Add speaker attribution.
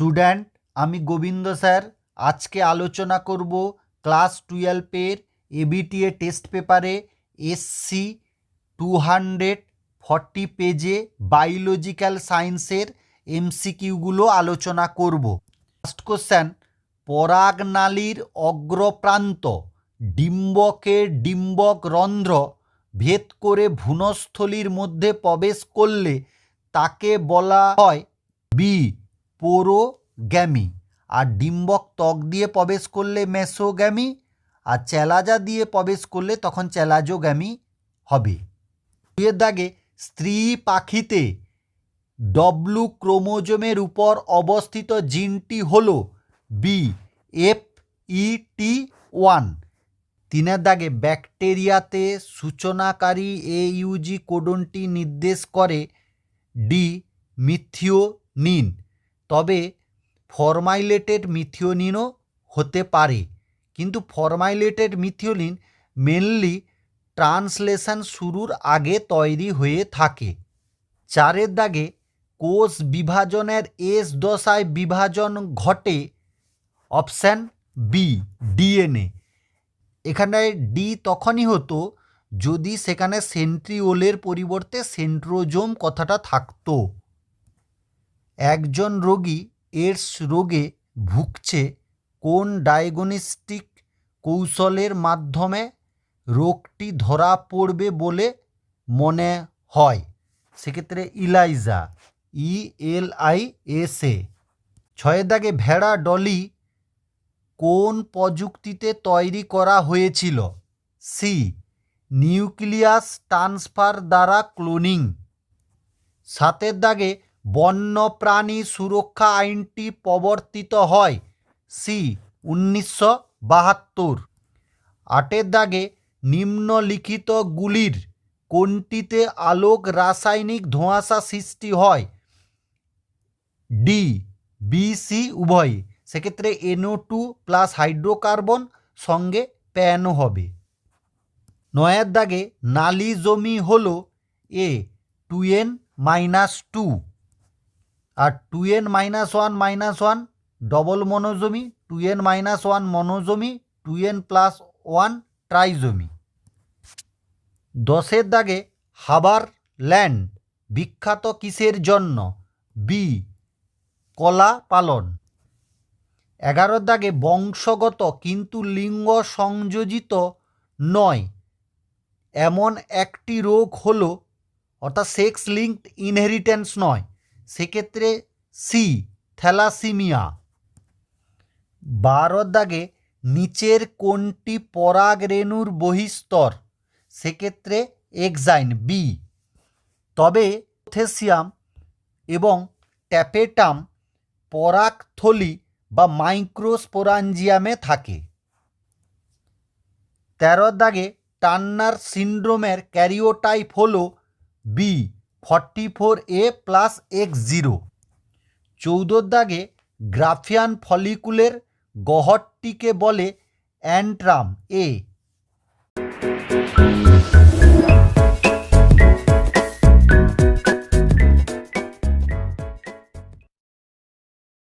Speaker 1: Student আমি Govinda sir আজকে আলোচনা করব ক্লাস 12 এবিটিএ টেস্ট পেপারে এসসি 240 পেজে বায়োলজিক্যাল সায়েন্সের এমসিকিউগুলো আলোচনা করব। ফার্স্ট কোশ্চেন, পরাগনালীর অগ্রপ্রান্ত ডিম্বকের ডিম্বক রন্ধ্র ভেদ করে ভ্রূণস্থলীর মধ্যে প্রবেশ করলে তাকে বলা হয় বি পোরোগ্যামি, আর ডিম্বক ত্বক দিয়ে প্রবেশ করলে মেসোগ্যামি, আর চেলাজা দিয়ে প্রবেশ করলে তখন চেলাজোগ্যামি হবে। দুইয়ের দাগে, স্ত্রী পাখিতে ডব্লু ক্রোমোজোমের উপর অবস্থিত জিনটি হল বি FET1। তিনের দাগে, ব্যাকটেরিয়াতে সূচনাকারী AUG কোডনটি নির্দেশ করে ডি মিথিওনিন, তবে ফরমাইলেটেড মিথিওনিনও হতে পারে, কিন্তু ফরমাইলেটেড মিথিওনিন মেনলি ট্রান্সলেশন শুরুর আগে তৈরি হয়ে থাকে। চারের দাগে, কোষ বিভাজনের এস দশায় বিভাজন ঘটে অপশান বি ডিএনএ। এখানে ডি তখনই হতো যদি সেখানে সেন্ট্রিওলের পরিবর্তে সেন্ট্রোজোম কথাটা থাকতো। একজন রোগী এইডস রোগে ভুগছে, কোন ডায়াগনস্টিক কৌশলের মাধ্যমে রোগটি ধরা পড়বে বলে মনে হয়? সেক্ষেত্রে ইলাইজা, ELISA। ছয়ের দাগে, ভেড়া ডলি কোন প্রযুক্তিতে তৈরি করা হয়েছিল? সি নিউক্লিয়াস ট্রান্সফার দ্বারা ক্লোনিং। সাতের দাগে, বন্যপ্রাণী সুরক্ষা আইনটি প্রবর্তিত হয়? সি 1972। আটের দাগে, নিম্নলিখিতগুলির কোনটিতে আলোক রাসায়নিক ধোঁয়াশা সৃষ্টি হয়? ডি BC উভয়। সেক্ষেত্রে NO2 প্লাস হাইড্রোকার্বন সঙ্গে প্যানও হবে। নয়ের দাগে, নালী জমি হল এ 2n-2, আর 2n-1-1 ডবল মনোজমি, 2n-1 মনোজমি, 2n+1 ট্রাইজমি। দশের দাগে, হাবারল্যান্ড বিখ্যাত কিসের জন্য? বি কলা পালন। 11 দাগে, বংশগত কিন্তু লিঙ্গ সংযোজিত নয় এমন একটি রোগ হলো, অর্থাৎ সেক্স লিঙ্কড ইনহেরিটেন্স নয়, সেক্ষেত্রে সি থ্যালাসিমিয়া। 12 দাগে, নিচের কোনটি পরাগ রেণুর বহিস্তর? সেক্ষেত্রে এক্সাইন বি, তবে পোথেসিয়াম এবং ট্যাপেটাম পরাগথলি বা মাইক্রোস্পোরাঞ্জিয়ামে থাকে। 13 দাগে, টার্নার সিন্ড্রোমের ক্যারিওটাইপ হল বি 44A+X0। 14 দাগে, গ্রাফিয়ান ফলিকুলের গহ্বরটিকে বলে অ্যান্ট্রাম, এ